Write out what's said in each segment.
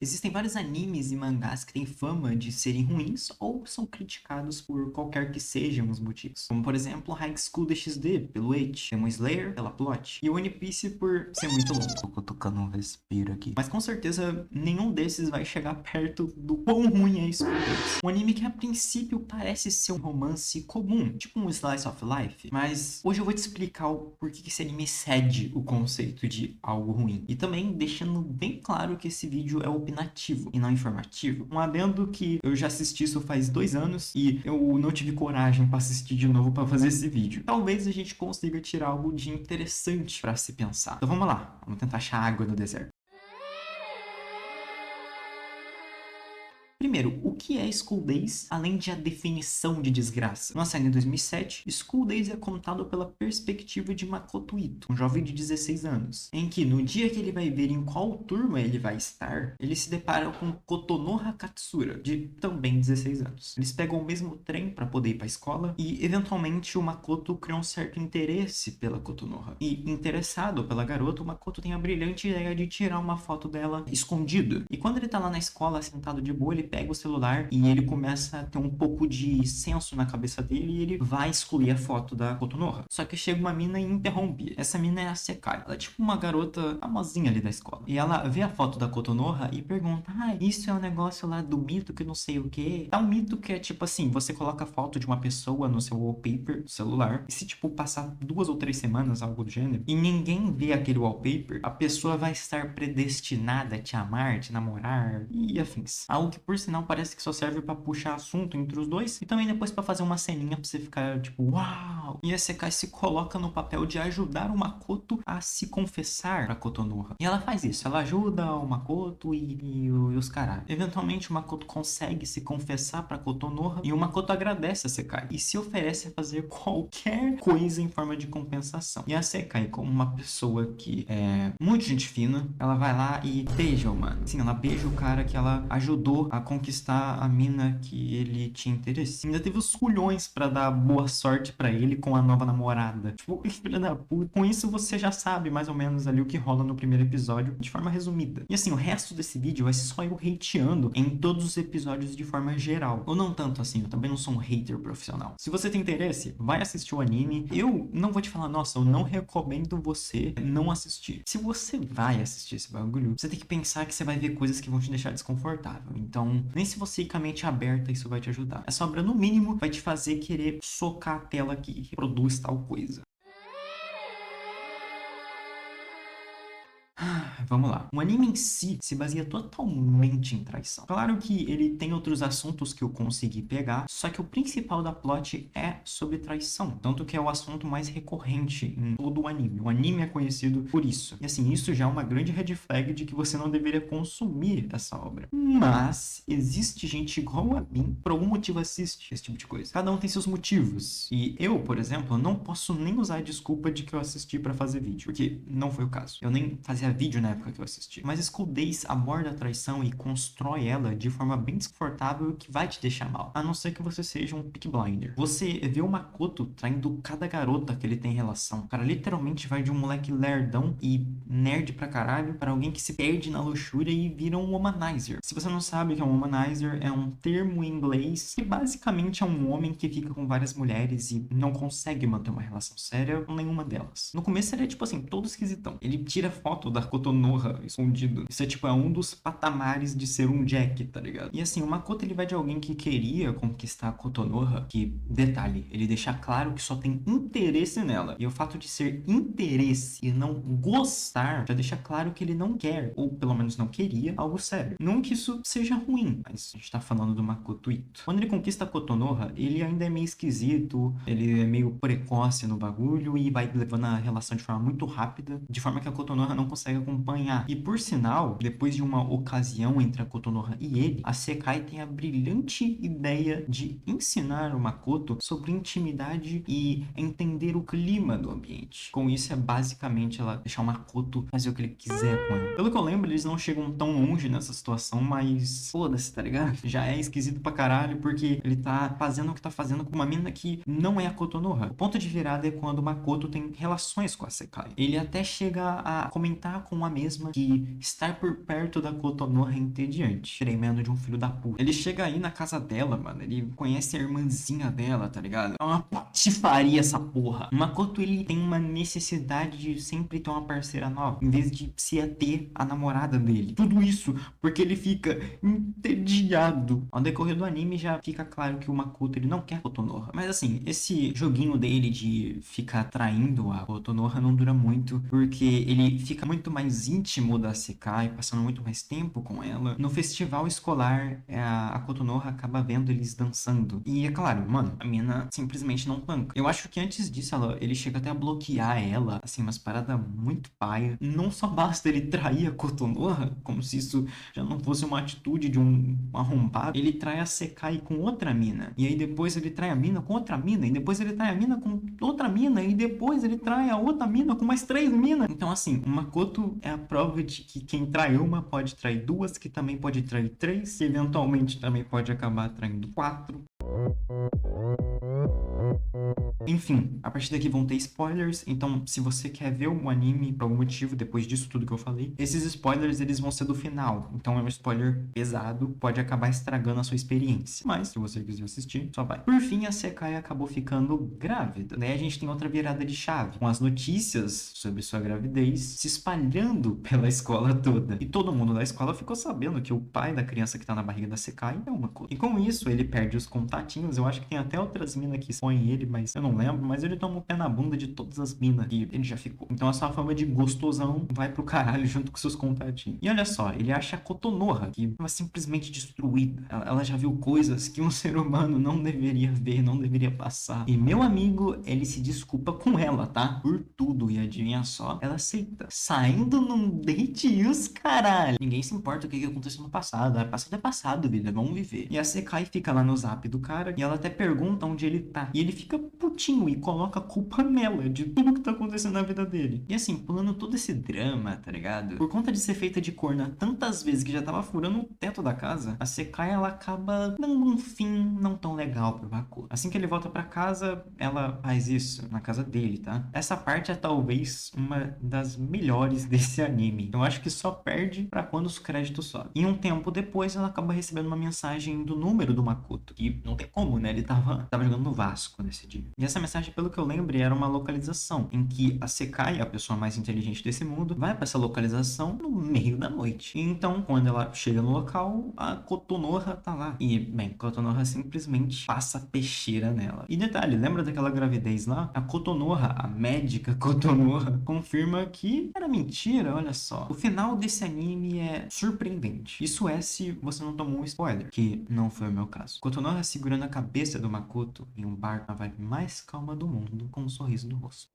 Existem vários animes e mangás que têm fama de serem ruins ou são criticados por qualquer que sejam os motivos. Como, por exemplo, High School DxD, pelo Eit, Demon Slayer, pela plot, e One Piece por ser muito longo. Tô tocando um respiro aqui. Mas com certeza, nenhum desses vai chegar perto do quão ruim é School Days. Um anime que a princípio parece ser um romance comum, tipo um Slice of Life, mas hoje eu vou te explicar o porquê que esse anime cede o conceito de algo ruim. E também deixando bem claro que esse vídeo é opinativo e não informativo. Um adendo que eu já assisti isso faz 2 anos e eu não tive coragem para assistir de novo para fazer esse vídeo. Talvez a gente consiga tirar algo de interessante para se pensar. Então vamos lá, vamos tentar achar água no deserto. Primeiro, o que é School Days, além de a definição de desgraça? Lançado em 2007, School Days é contado pela perspectiva de Makoto Ito, um jovem de 16 anos, em que no dia que ele vai ver em qual turma ele vai estar, ele se depara com Kotonoha Katsura, de também 16 anos. Eles pegam o mesmo trem para poder ir para a escola e, eventualmente, o Makoto cria um certo interesse pela Kotonoha. E, interessado pela garota, o Makoto tem a brilhante ideia de tirar uma foto dela escondido. E quando ele tá lá na escola, sentado de boa, ele pega o celular e ele começa a ter um pouco de senso na cabeça dele e ele vai excluir a foto da Kotonoha. Só que chega uma mina e interrompe. Essa mina é a Sekai. Ela é tipo uma garota famosinha ali da escola. E ela vê a foto da Kotonoha e pergunta: isso é um negócio lá do mito que não sei o que. É um mito que é tipo assim, você coloca a foto de uma pessoa no seu wallpaper do celular e se tipo passar 2 ou 3 semanas, algo do gênero, e ninguém vê aquele wallpaper, a pessoa vai estar predestinada a te amar, te namorar e afins. Algo que por sinal parece que só serve pra puxar assunto entre os dois e também depois pra fazer uma ceninha pra você ficar tipo, uau! E a Sekai se coloca no papel de ajudar o Makoto a se confessar pra Kotonoha. E ela faz isso, ela ajuda o Makoto e os caras. Eventualmente o Makoto consegue se confessar pra Kotonoha e o Makoto agradece a Sekai e se oferece a fazer qualquer coisa em forma de compensação. E a Sekai, como uma pessoa que é muito gente fina, ela vai lá e beija o mano. Sim, ela beija o cara que ela ajudou a conquistar a mina que ele tinha interesse. Ainda teve os culhões pra dar boa sorte pra ele com a nova namorada. Tipo, filha da puta. Com isso você já sabe mais ou menos ali o que rola no primeiro episódio, de forma resumida. E assim, o resto desse vídeo vai ser só eu hateando em todos os episódios de forma geral. Ou não tanto assim, eu também não sou um hater profissional. Se você tem interesse, vai assistir o anime. Eu não vou te falar, nossa, eu não recomendo você não assistir. Se você vai assistir esse bagulho, você tem que pensar que você vai ver coisas que vão te deixar desconfortável. Então, nem se você ir com a mente aberta, isso vai te ajudar. Essa obra, no mínimo, vai te fazer querer socar a tela que reproduz tal coisa. Vamos lá. O anime em si se baseia totalmente em traição. Claro que ele tem outros assuntos que eu consegui pegar, só que o principal da plot é sobre traição. Tanto que é o assunto mais recorrente em todo o anime. O anime é conhecido por isso. E assim, isso já é uma grande red flag de que você não deveria consumir essa obra. Mas existe gente igual a mim, por algum motivo assiste esse tipo de coisa. Cada um tem seus motivos. E eu, por exemplo, não posso nem usar a desculpa de que eu assisti pra fazer vídeo, porque não foi o caso. Eu nem fazia vídeo na época que eu assisti. Mas School Days aborda a traição e constrói ela de forma bem desconfortável que vai te deixar mal. A não ser que você seja um Peaky Blinder. Você vê o Makoto traindo cada garota que ele tem relação. O cara literalmente vai de um moleque lerdão e nerd pra caralho para alguém que se perde na luxúria e vira um womanizer. Se você não sabe o que é um womanizer, é um termo em inglês que basicamente é um homem que fica com várias mulheres e não consegue manter uma relação séria com nenhuma delas. No começo ele é tipo assim, todo esquisitão. Ele tira foto da Kotonoha escondido. Isso é tipo, é um dos patamares de ser um Jack, tá ligado? E assim, o Makoto ele vai de alguém que queria conquistar a Kotonoha, que, detalhe, ele deixa claro que só tem interesse nela. E o fato de ser interesse e não gostar, já deixa claro que ele não quer, ou pelo menos não queria, algo sério. Não que isso seja ruim, mas a gente tá falando do Makoto Ito. Quando ele conquista a Kotonoha, ele ainda é meio esquisito, ele é meio precoce no bagulho e vai levando a relação de forma muito rápida, de forma que a Kotonoha não consegue acompanhar. E por sinal, depois de uma ocasião entre a Kotonoha e ele, a Sekai tem a brilhante ideia de ensinar o Makoto sobre intimidade e entender o clima do ambiente. Com isso, é basicamente ela deixar o Makoto fazer o que ele quiser com ela. Pelo que eu lembro, eles não chegam tão longe nessa situação, mas foda-se, tá ligado? Já é esquisito pra caralho, porque ele tá fazendo o que tá fazendo com uma mina que não é a Kotonoha. O ponto de virada é quando o Makoto tem relações com a Sekai. Ele até chega a comentar ficar com a mesma que estar por perto da Kotonoha é entediante. Tremendo de um filho da puta. Ele chega aí na casa dela, mano. Ele conhece a irmãzinha dela, tá ligado? É uma patifaria essa porra. O Makoto, ele tem uma necessidade de sempre ter uma parceira nova, em vez de se ater a namorada dele. Tudo isso porque ele fica entediado. Ao decorrer do anime já fica claro que o Makoto, ele não quer Kotonoha. Mas assim, esse joguinho dele de ficar traindo a Kotonoha não dura muito, porque ele fica muito mais íntimo da Sekai, passando muito mais tempo com ela. No festival escolar, a Kotonoha acaba vendo eles dançando. E é claro, mano, a mina simplesmente não tanca. Eu acho que antes disso, ele chega até a bloquear ela, assim, umas paradas muito paia. Não só basta ele trair a Kotonoha, como se isso já não fosse uma atitude de um arrombado. Ele trai a Sekai com outra mina. E aí depois ele trai a mina com outra mina. E depois ele trai a mina com outra mina. E depois ele trai a outra mina com mais 3 minas. Então, assim, o Makoto é a prova de que quem trai uma pode trair duas, que também pode trair 3, que eventualmente também pode acabar traindo 4. Enfim, a partir daqui vão ter spoilers, então se você quer ver o anime por algum motivo, depois disso tudo que eu falei, esses spoilers eles vão ser do final, então é um spoiler pesado, pode acabar estragando a sua experiência, mas se você quiser assistir, só vai. Por fim, a Sekai acabou ficando grávida, daí a gente tem outra virada de chave, com as notícias sobre sua gravidez se espalhando pela escola toda, e todo mundo da escola ficou sabendo que o pai da criança que tá na barriga da Sekai é uma coisa. E com isso, ele perde os contatinhos, eu acho que tem até outras minas que expõem ele, mas eu não lembro, mas ele toma o pé na bunda de todas as minas e ele já ficou. Então a sua fama de gostosão vai pro caralho junto com seus contatinhos. E olha só, ele acha a Kotonoha, que estava simplesmente destruída. Ela já viu coisas que um ser humano não deveria ver, não deveria passar. E meu amigo, ele se desculpa com ela, tá? Por tudo. E adivinha só, ela aceita. Saindo num date e os caralho. Ninguém se importa o que aconteceu no passado. Passado é passado, vida. Vamos viver. E a Sekai fica lá no zap do cara e ela até pergunta onde ele tá. E ele fica putinho e coloca a culpa nela de tudo que tá acontecendo na vida dele. E assim, pulando todo esse drama, tá ligado? Por conta de ser feita de corna tantas vezes que já tava furando o teto da casa, a Sekai, ela acaba dando um fim não tão legal pro Makoto. Assim que ele volta pra casa, ela faz isso na casa dele, tá? Essa parte é talvez uma das melhores desse anime. Eu acho que só perde pra quando os créditos sobem. E um tempo depois, ela acaba recebendo uma mensagem do número do Makoto. E não tem como, né? Ele tava jogando no Vasco nesse dia. E essa mensagem, pelo que eu lembro, era uma localização em que a Sekai, a pessoa mais inteligente desse mundo, vai para essa localização no meio da noite. E então, quando ela chega no local, a Kotonoha tá lá. E, bem, Kotonoha simplesmente passa peixeira nela. E detalhe, lembra daquela gravidez lá? A Kotonoha, a médica Kotonoha, confirma que era mentira, olha só. O final desse anime é surpreendente. Isso é se você não tomou um spoiler, que não foi o meu caso. Kotonoha segurando a cabeça do Makoto em um bar na vibe mais calma do mundo, com um sorriso no rosto.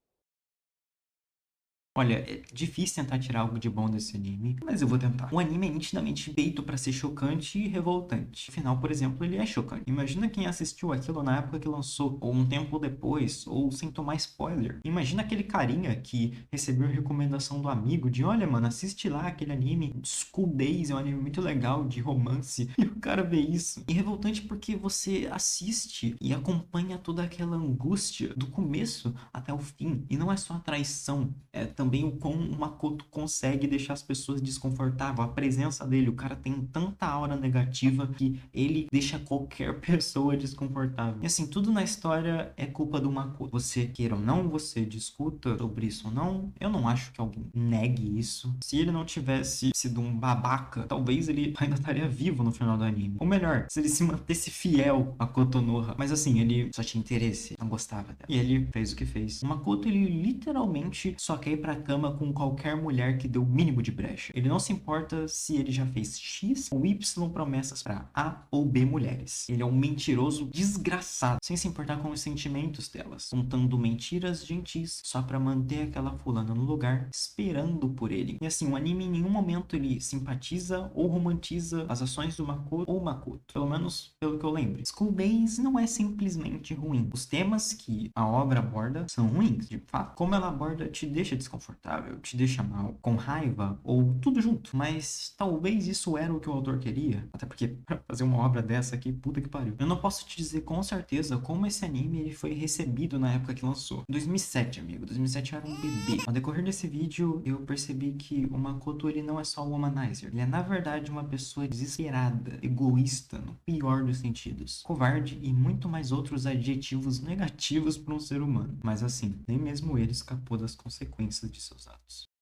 Olha, é difícil tentar tirar algo de bom desse anime, mas eu vou tentar. O anime é nitidamente feito pra ser chocante e revoltante. Afinal, por exemplo, ele é chocante. Imagina quem assistiu aquilo na época que lançou, ou um tempo depois, ou sem tomar spoiler. Imagina aquele carinha que recebeu recomendação do amigo de, olha, mano, assiste lá aquele anime School Days, é um anime muito legal de romance. E o cara vê isso. E revoltante porque você assiste e acompanha toda aquela angústia do começo até o fim. E não é só a traição, é também o quão o Makoto consegue deixar as pessoas desconfortáveis. A presença dele, o cara tem tanta aura negativa que ele deixa qualquer pessoa desconfortável. E assim, tudo na história é culpa do Makoto. Você queira ou não, você discuta sobre isso ou não, eu não acho que alguém negue isso. Se ele não tivesse sido um babaca, talvez ele ainda estaria vivo no final do anime. Ou melhor, se ele se mantesse fiel a Kotonoha. Mas assim, ele só tinha interesse, não gostava dela. E ele fez o que fez. O Makoto, ele literalmente só quer ir pra cama com qualquer mulher que dê o mínimo de brecha. Ele não se importa se ele já fez X ou Y promessas pra A ou B mulheres. Ele é um mentiroso desgraçado, sem se importar com os sentimentos delas, contando mentiras gentis só pra manter aquela fulana no lugar, esperando por ele. E assim, o anime em nenhum momento ele simpatiza ou romantiza as ações do Makoto ou Makoto. Pelo menos pelo que eu lembro. School Days não é simplesmente ruim. Os temas que a obra aborda são ruins, de fato. Como ela aborda te deixa desconfortável. desconfortável, te deixa mal, com raiva ou tudo junto. Mas talvez isso era o que o autor queria. Até porque pra fazer uma obra dessa aqui, puta que pariu. Eu não posso te dizer com certeza como esse anime ele foi recebido na época que lançou. 2007, amigo. 2007 eu era um bebê. Ao decorrer desse vídeo, eu percebi que o Makoto ele não é só um womanizer. Ele é na verdade uma pessoa desesperada, egoísta, no pior dos sentidos, covarde e muito mais outros adjetivos negativos para um ser humano. Mas assim, nem mesmo ele escapou das consequências de seus atos.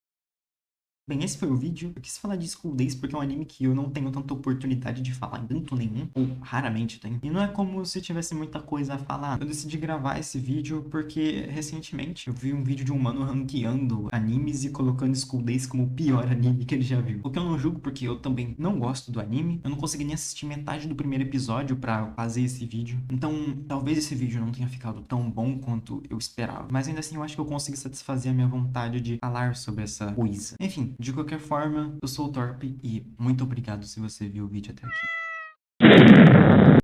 Bem, esse foi o vídeo. Eu quis falar de School Days porque é um anime que eu não tenho tanta oportunidade de falar em tanto nenhum, ou raramente tenho. E não é como se tivesse muita coisa a falar. Eu decidi gravar esse vídeo porque recentemente eu vi um vídeo de um mano ranqueando animes e colocando School Days como o pior anime que ele já viu. O que eu não julgo porque eu também não gosto do anime. Eu não consegui nem assistir metade do primeiro episódio pra fazer esse vídeo. Então, talvez esse vídeo não tenha ficado tão bom quanto eu esperava. Mas ainda assim, eu acho que eu consegui satisfazer a minha vontade de falar sobre essa coisa. Enfim, de qualquer forma, eu sou o Torpe e muito obrigado se você viu o vídeo até aqui.